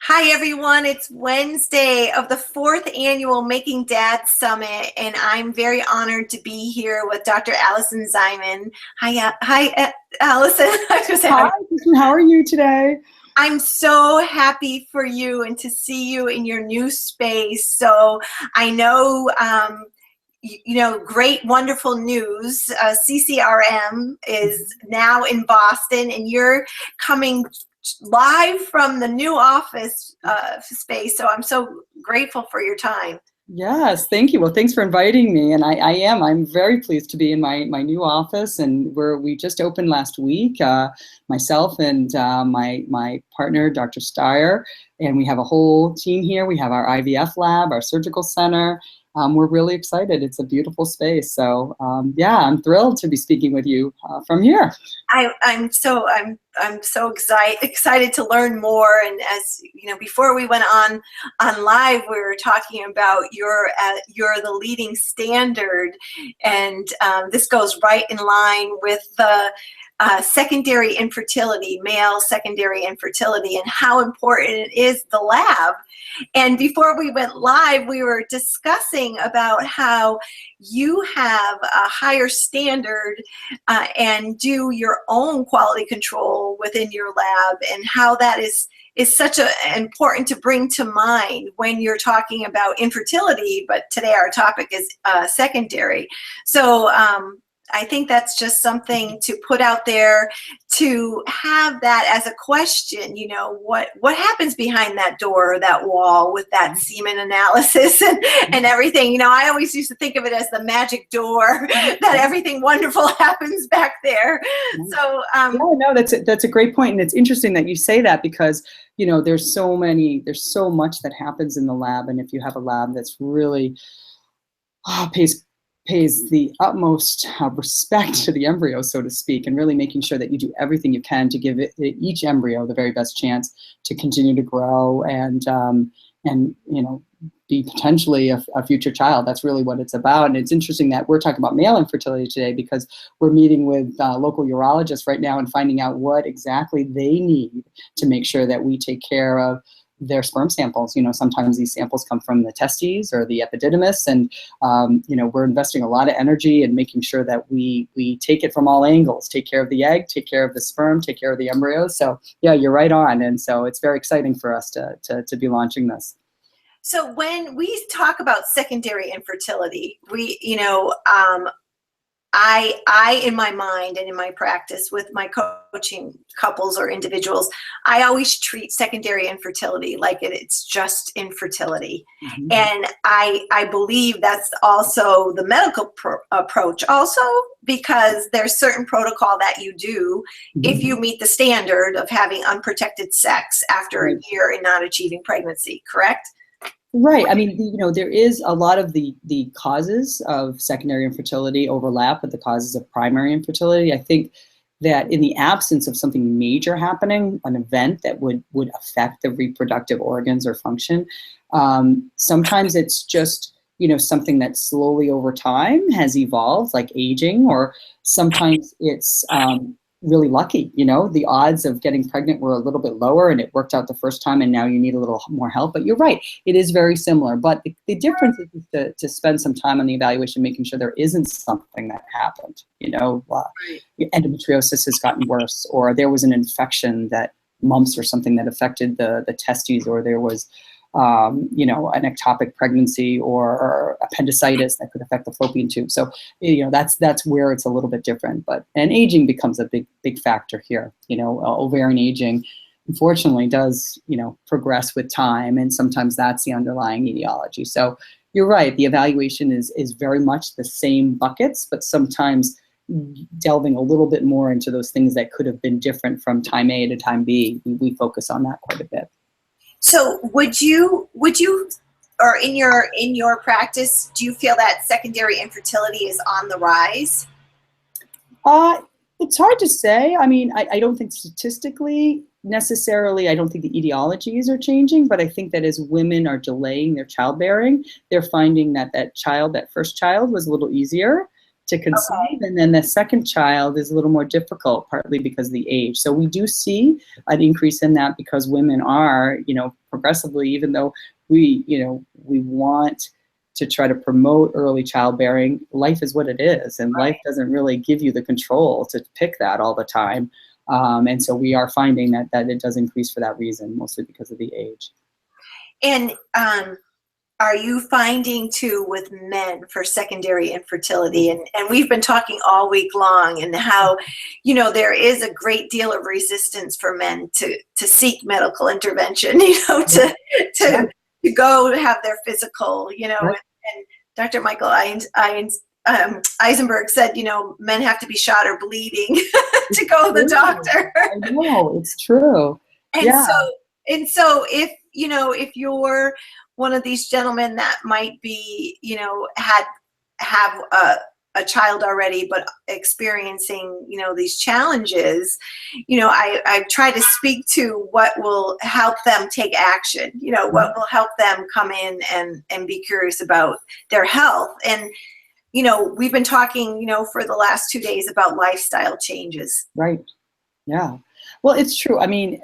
Hi, everyone. It's Wednesday of the fourth annual Making Dad Summit, and I'm very honored to be here with Dr. Alison Zimon. Hi, Alison. I was gonna say Hi, hi. Kristen, how are you today? I'm so happy for you and to see you in your new space. So I know, great, wonderful news. CCRM is now in Boston, and you're coming live from the new office space. So I'm so grateful for your time. Yes, thank you. Well, thanks for inviting me. And I'm very pleased to be in my new office, and we just opened last week, myself and my partner, Dr. Steyer, and we have a whole team here. We have our IVF lab, our surgical center. We're really excited. It's a beautiful space. So yeah, I'm thrilled to be speaking with you from here. I'm so excited to learn more. And as you know, before we went on live, we were talking about you're the leading standard, and this goes right in line with the secondary infertility, male secondary infertility, and how important it is, the lab. And before we went live, we were discussing about how you have a higher standard and do your own quality control within your lab, and how that is such important to bring to mind when you're talking about infertility. But today our topic is secondary. So I think that's just something to put out there, to have that as a question. You know, what happens behind that door or that wall with that semen analysis and everything. You know, I always used to think of it as the magic door, that everything wonderful happens back there. So no, that's a great point, and it's interesting that you say that, because there's so much that happens in the lab, and if you have a lab that's really pays the utmost respect to the embryo, so to speak, and really making sure that you do everything you can to give each embryo the very best chance to continue to grow and be potentially a future child. That's really what it's about. And it's interesting that we're talking about male infertility today, because we're meeting with local urologists right now and finding out what exactly they need to make sure that we take care of their sperm samples. Sometimes these samples come from the testes or the epididymis, and we're investing a lot of energy in making sure that we take it from all angles, take care of the egg, take care of the sperm, take care of the embryos. So yeah, you're right on. And so it's very exciting for us to be launching this. So when we talk about secondary infertility, I, in my mind and in my practice with my coaching couples or individuals, I always treat secondary infertility like it's just infertility. Mm-hmm. And I believe that's also the medical approach also, because there's certain protocol that you do if you meet the standard of having unprotected sex after a year and not achieving pregnancy, correct? Right. I mean, there is a lot of the causes of secondary infertility overlap with the causes of primary infertility. I think that in the absence of something major happening, an event that would affect the reproductive organs or function, sometimes it's just, something that slowly over time has evolved, like aging, or sometimes it's really lucky. The odds of getting pregnant were a little bit lower and it worked out the first time, and now you need a little more help. But you're right, it is very similar. But the difference is to spend some time on the evaluation, making sure there isn't something that happened. Endometriosis has gotten worse, or there was an infection, that mumps or something that affected the testes, or there was an ectopic pregnancy or appendicitis that could affect the fallopian tube. So, that's where it's a little bit different. And aging becomes a big factor here. Ovarian aging, unfortunately, does, progress with time, and sometimes that's the underlying etiology. So you're right, the evaluation is very much the same buckets, but sometimes delving a little bit more into those things that could have been different from time A to time B. We focus on that quite a bit. So would you, or in your practice, do you feel that secondary infertility is on the rise? It's hard to say. I mean, I don't think statistically necessarily, I don't think the etiologies are changing, but I think that as women are delaying their childbearing, they're finding that first child was a little easier. to conceive. And then the second child is a little more difficult, partly because of the age. So we do see an increase in that because women are, progressively, even though we want to try to promote early childbearing, life is what it is. And life doesn't really give you the control to pick that all the time. And so we are finding that it does increase for that reason, mostly because of the age. And are you finding too with men for secondary infertility? And we've been talking all week long and how, there is a great deal of resistance for men to seek medical intervention, to go have their physical, and Dr. Michael Eisenberg said, men have to be shot or bleeding to go to the doctor. I know, it's true. And so if you're one of these gentlemen that might be, have a child already, but experiencing, these challenges, I try to speak to what will help them take action, what will help them come in and be curious about their health. And, we've been talking, for the last 2 days about lifestyle changes. Right. Yeah. Well, it's true. I mean,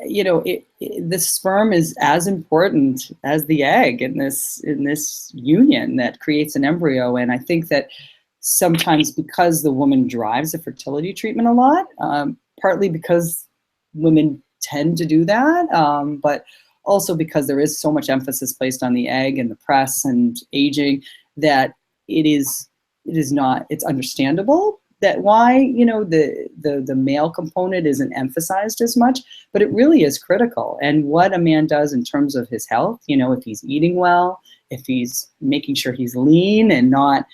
the sperm is as important as the egg in this union that creates an embryo. And I think that sometimes because the woman drives the fertility treatment a lot, partly because women tend to do that, but also because there is so much emphasis placed on the egg and the press and aging that it's understandable that why, the male component isn't emphasized as much, but it really is critical. And what a man does in terms of his health, if he's eating well, if he's making sure he's lean and not,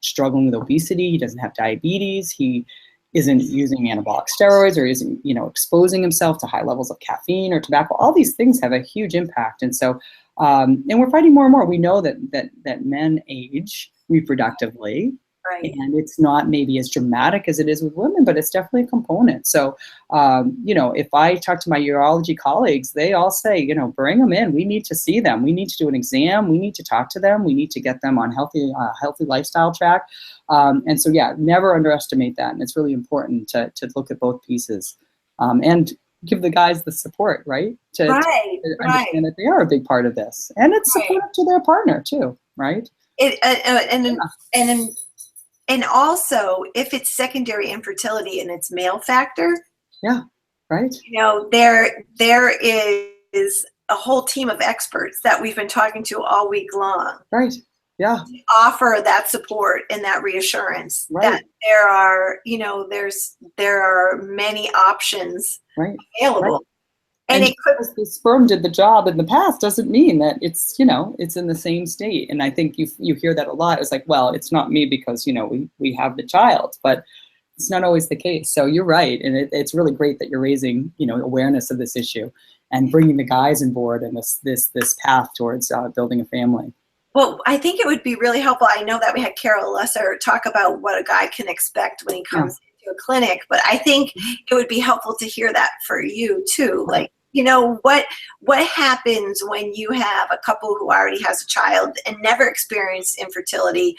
struggling with obesity, he doesn't have diabetes, he isn't using anabolic steroids or isn't, exposing himself to high levels of caffeine or tobacco, all these things have a huge impact. And so, and we're finding more and more, we know that men age reproductively. Right. And it's not maybe as dramatic as it is with women, but it's definitely a component. So, if I talk to my urology colleagues, they all say, bring them in. We need to see them. We need to do an exam. We need to talk to them. We need to get them on healthy lifestyle track. And so, never underestimate that. And it's really important to look at both pieces and give the guys the support, right? To understand that they are a big part of this. And it's supportive to their partner too, right? And also, if it's secondary infertility and it's male factor, there is a whole team of experts that we've been talking to all week long. Right. Yeah. To offer that support and that reassurance that there are, there are many options available. Right. And it could, because the sperm did the job in the past doesn't mean that it's, it's in the same state. And I think you hear that a lot. It's like, well, it's not me because, we have the child, but it's not always the case. So you're right. And it's really great that you're raising, awareness of this issue and bringing the guys on board in this path towards building a family. Well, I think it would be really helpful. I know that we had Carol Lesser talk about what a guy can expect when he comes into a clinic, but I think it would be helpful to hear that for you too. Like, what happens when you have a couple who already has a child and never experienced infertility,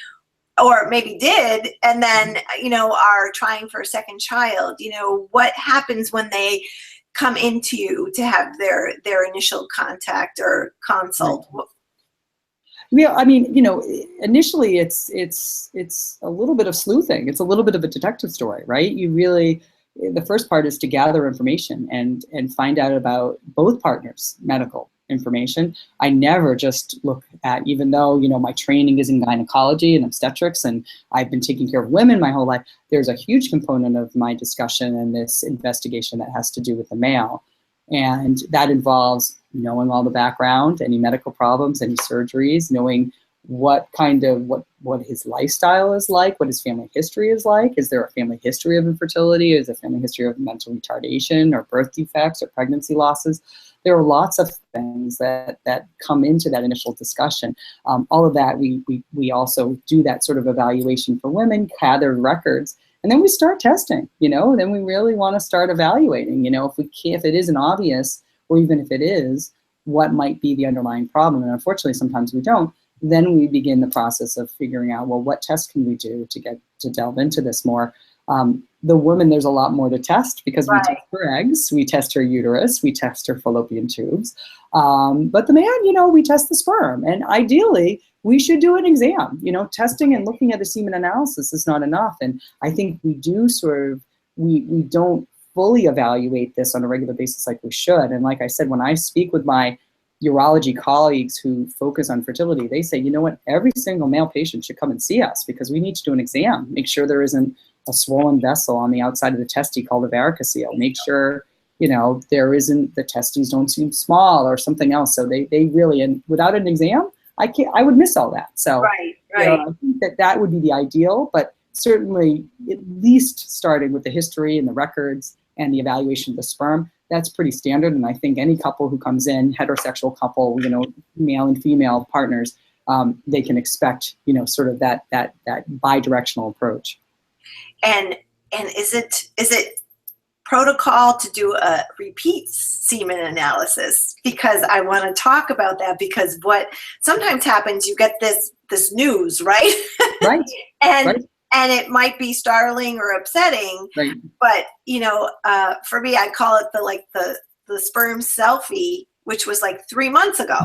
or maybe did, and then, are trying for a second child? What happens when they come into you to have their initial contact or consult? Yeah, I mean, initially it's a little bit of sleuthing. It's a little bit of a detective story, right? The first part is to gather information and find out about both partners' medical information. I never just look at, even though, my training is in gynecology and obstetrics and I've been taking care of women my whole life, there's a huge component of my discussion and this investigation that has to do with the male. And that involves knowing all the background, any medical problems, any surgeries, knowing what his lifestyle is like, what his family history is like. Is there a family history of infertility? Is there a family history of mental retardation or birth defects or pregnancy losses? There are lots of things that come into that initial discussion. All of that, we also do that sort of evaluation for women, gather records, and then we start testing, then we really want to start evaluating, if it isn't obvious, or even if it is, what might be the underlying problem. And unfortunately, sometimes we don't. then we begin the process of figuring out, well, what tests can we do to get to delve into this more. The woman, there's a lot more to test because we test her eggs, we test her uterus, we test her fallopian tubes. But the man, we test the sperm. And ideally, we should do an exam. Testing and looking at the semen analysis is not enough. And I think we do we don't fully evaluate this on a regular basis like we should. And like I said, when I speak with my urology colleagues who focus on fertility, they say, you know what, every single male patient should come and see us because we need to do an exam, make sure there isn't a swollen vessel on the outside of the testes called a varicocele, make sure, there isn't, the testes don't seem small or something else. So they really, and without an exam, I would miss all that. So right. I think that would be the ideal, but certainly at least starting with the history and the records and the evaluation of the sperm, that's pretty standard. And I think any couple who comes in, heterosexual couple, male and female partners, they can expect, sort of that bi-directional approach. And is it protocol to do a repeat semen analysis? Because I want to talk about that, because what sometimes happens, you get this news, right? Right. And it might be startling or upsetting, right. But for me, I call it the sperm selfie, which was like 3 months ago.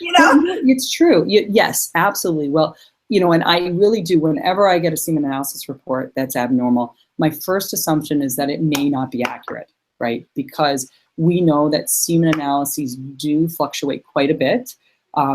It's true. Yes, absolutely. Well, and I really do, whenever I get a semen analysis report that's abnormal, my first assumption is that it may not be accurate, right? Because we know that semen analyses do fluctuate quite a bit.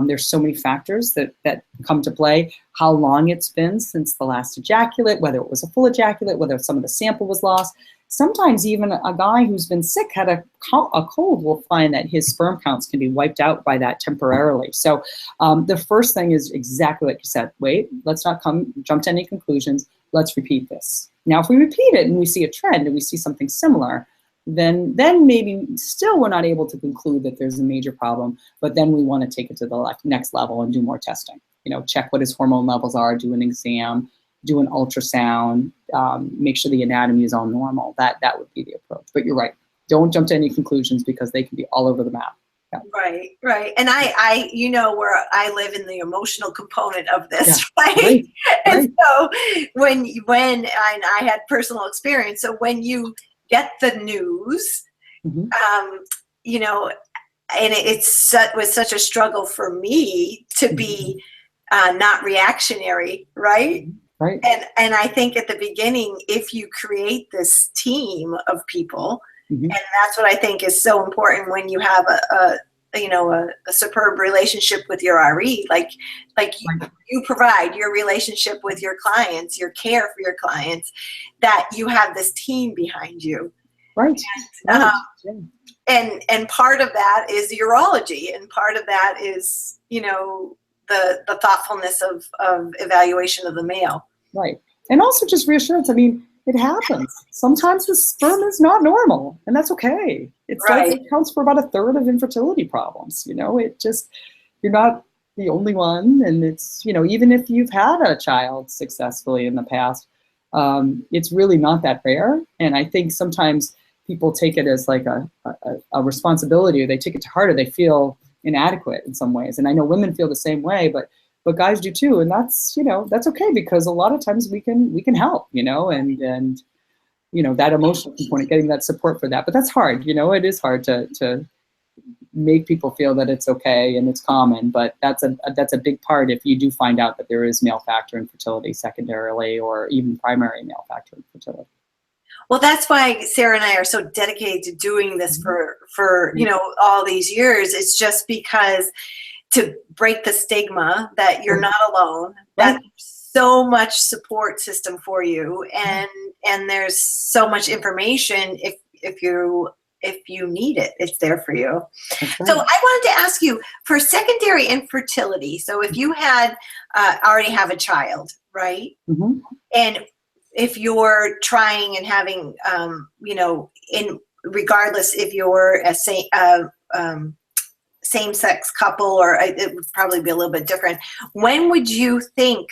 There's so many factors that come to play. How long it's been since the last ejaculate, whether it was a full ejaculate, whether some of the sample was lost. Sometimes even a guy who's been sick, had a cold, will find that his sperm counts can be wiped out by that temporarily. So the first thing is exactly like you said. Wait, let's not jump to any conclusions. Let's repeat this. Now, if we repeat it and we see a trend and we see something similar, then maybe still we're not able to conclude that there's a major problem, but then we want to take it to the next level and do more testing. Check what his hormone levels are, do an exam, do an ultrasound, make sure the anatomy is all normal. That would be the approach. But you're right. Don't jump to any conclusions because they can be all over the map. Yeah. Right. And I where I live in the emotional component of this, yeah. right? And right. so when and I had personal experience, so when you get the news, mm-hmm. And it was such a struggle for me to be not reactionary, right? Right. And I think at the beginning, if you create this team of people, mm-hmm. and that's what I think is so important when you have a superb relationship with your RE, like you provide your relationship with your clients, your care for your clients, that you have this team behind you. Right. And part of that is urology, and part of that is, the thoughtfulness of evaluation of the male. Right. And also just reassurance. I mean, it happens. Sometimes the sperm is not normal, and that's okay. It's right. It counts for about 1/3 of infertility problems. It just, you're not the only one. And it's, even if you've had a child successfully in the past, it's really not that rare. And I think sometimes people take it as like a responsibility, or they take it to heart, or they feel inadequate in some ways. And I know women feel the same way, but guys do too. And that's, that's okay, because a lot of times we can help, and that emotional component, getting that support for that. But that's hard, it is hard to make people feel that it's okay and it's common, but that's a big part if you do find out that there is male factor infertility secondarily, or even primary male factor infertility. Well, that's why Sarah and I are so dedicated to doing this for all these years. It's just because to break the stigma that you're not alone, that there's so much support system for you, and there's so much information if you need it, it's there for you. Okay. So I wanted to ask you, for secondary infertility, so if you had already have a child, right? Mm-hmm. And if you're trying and having, regardless if you're a same-sex couple, or it would probably be a little bit different, when would you think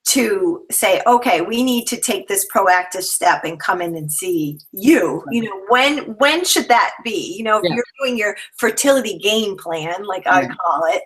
to say, okay, we need to take this proactive step and come in and see you. You know, when should that be? You know, if you're doing your fertility game plan, like I call it.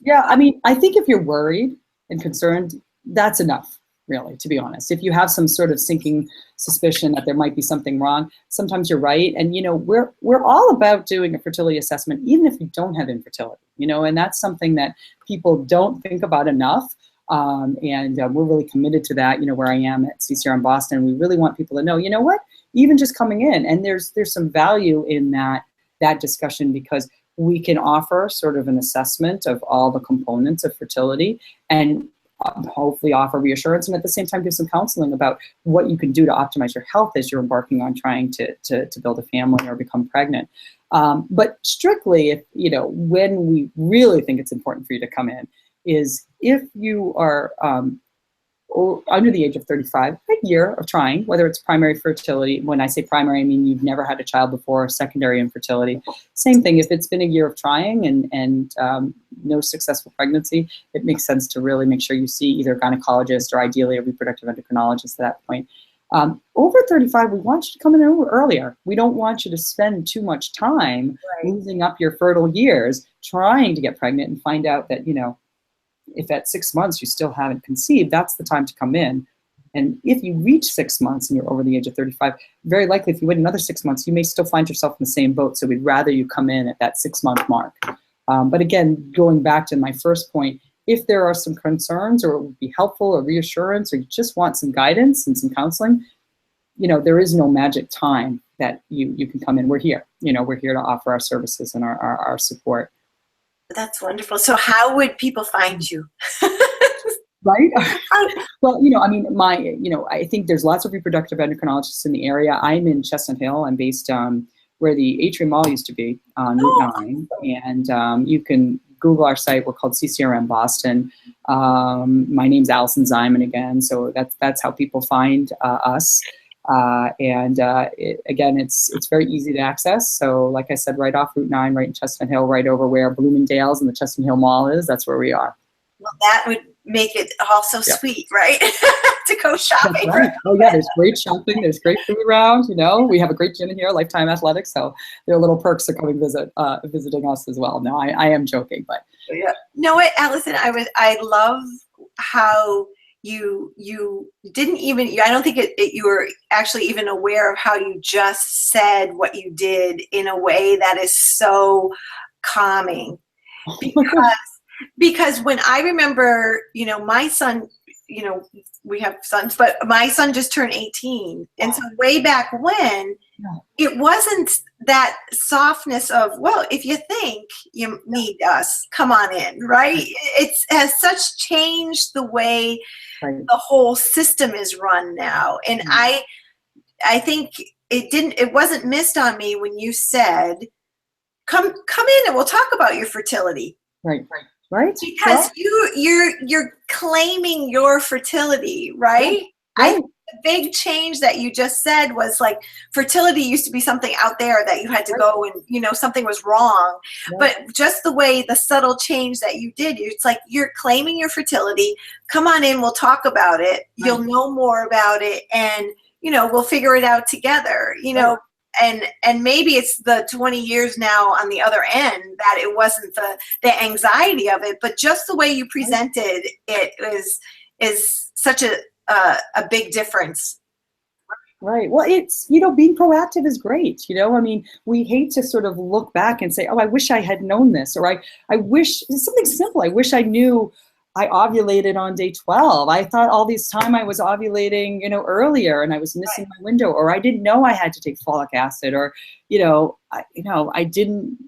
Yeah, I mean, I think if you're worried and concerned, that's enough, really, to be honest. If you have some sort of sinking suspicion that there might be something wrong, sometimes you're right. And, you know, we're all about doing a fertility assessment, even if you don't have infertility, you know, and that's something that people don't think about enough. We're really committed to that, you know, where I am at CCRM Boston. We really want people to know, you know what, even just coming in, and there's some value in that discussion, because we can offer sort of an assessment of all the components of fertility, and hopefully offer reassurance, and at the same time give some counseling about what you can do to optimize your health as you're embarking on trying to build a family or become pregnant. But strictly, if, you know, when we really think it's important for you to come in is if you are under the age of 35, a year of trying, whether it's primary fertility. When I say primary, I mean you've never had a child before, secondary infertility. Same thing, if it's been a year of trying and no successful pregnancy, it makes sense to really make sure you see either a gynecologist or ideally a reproductive endocrinologist at that point. Over 35, we want you to come in earlier. We don't want you to spend too much time losing up your fertile years trying to get pregnant and find out that, you know, if at 6 months you still haven't conceived, that's the time to come in. And if you reach 6 months and you're over the age of 35, very likely if you wait another 6 months, you may still find yourself in the same boat. So we'd rather you come in at that 6 month mark. But again, going back to my first point, if there are some concerns or it would be helpful or reassurance, or you just want some guidance and some counseling, you know, there is no magic time that you can come in. We're here, you know, we're here to offer our services and our support. That's wonderful. So how would people find you? Right? Well, you know, I mean, I think there's lots of reproductive endocrinologists in the area. I'm in Chestnut Hill. I'm based where the Atrium Mall used to be on Route 9. And you can Google our site. We're called CCRM Boston. My name's Alison Zimon again. So that's how people find us. Again, it's very easy to access. So like I said, right off Route 9, right in Chestnut Hill, right over where Bloomingdale's and the Chestnut Hill Mall is, that's where we are. Well, that would make it also sweet, right? To go shopping. Right. Oh yeah, there's great shopping, there's great food around, you know. We have a great gym in here, Lifetime Athletics, so there are little perks of coming visiting us as well. No, I am joking, but yeah. No, what, Alison, I love how you didn't even, I don't think you were actually even aware of how you just said what you did in a way that is so calming. Because when I remember, you know, my son, you know, we have sons, but my son just turned 18. And so way back when, it wasn't that softness of, well, if you think you need us, come on in, right? It has such changed the way the whole system is run now. And I think it wasn't missed on me when you said, come in and we'll talk about your fertility. Right. Because you're claiming your fertility, right? Right. The big change that you just said was like fertility used to be something out there that you had to go and, you know, something was wrong. Yeah. But just the way the subtle change that you did, it's like you're claiming your fertility. Come on in, we'll talk about it. Right. You'll know more about it, and, you know, we'll figure it out together, you know. And maybe it's the 20 years now on the other end that it wasn't the anxiety of it, but just the way you presented it is such a big difference. Right. Well, it's, you know, being proactive is great. You know, I mean, we hate to sort of look back and say, oh, I wish I had known this, or I wish something simple. I wish I knew I ovulated on day 12. I thought all this time I was ovulating, you know, earlier, and I was missing my window, or I didn't know I had to take folic acid, or, you know, I didn't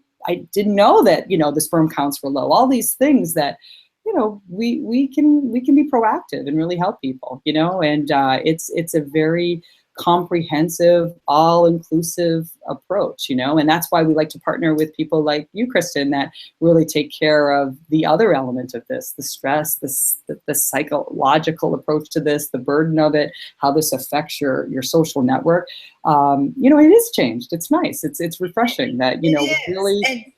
know that, you know, the sperm counts were low. All these things that, you know, we can be proactive and really help people, you know, and it's a very comprehensive, all-inclusive approach, you know, and that's why we like to partner with people like you, Kristen, that really take care of the other element of this, the stress, the psychological approach to this, the burden of it, how this affects your social network. You know, it is changed. It's nice. It's refreshing that, you know, we really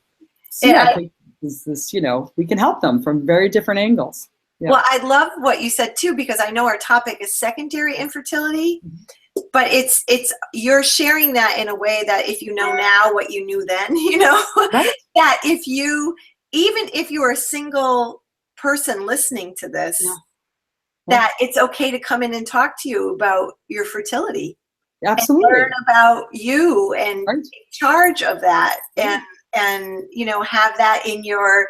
see our patients as this, you know, we can help them from very different angles. Yeah. Well, I love what you said too, because I know our topic is secondary infertility, but it's you're sharing that in a way that if you know now what you knew then, Right. that even if you're a single person listening to this, Yeah. that it's okay to come in and talk to you about your fertility and Absolutely. learn about you and Right. take charge of that, Yeah. and have that in your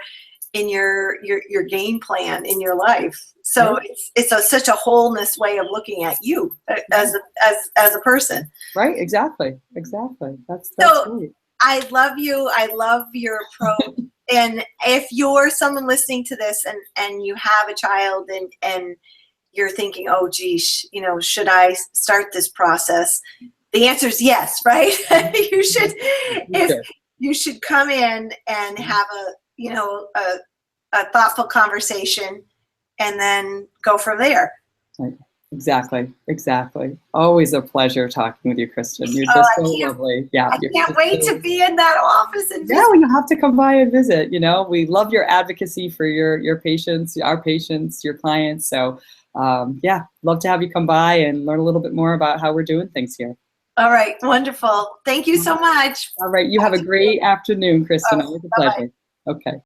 game plan in your life. So Right. it's such a wholeness way of looking at you as a person. Right. Exactly. That's So great. I love you. I love your approach. And if you're someone listening to this and you have a child and you're thinking, oh geez, should I start this process? The answer is yes, right? You should, Sure. you should come in and have a thoughtful conversation and then go from there. Right. Exactly. Always a pleasure talking with you, Kristen. You're Oh, just so lovely. Yeah. I can't wait to be in that office and Yeah, you have to come by and visit. We love your advocacy for your patients, our patients, your clients. So yeah, love to have you come by and learn a little bit more about how we're doing things here. All right, wonderful. Thank you so much. All right, you have a great afternoon, Kristen. Oh, Always a bye-bye. pleasure. Okay.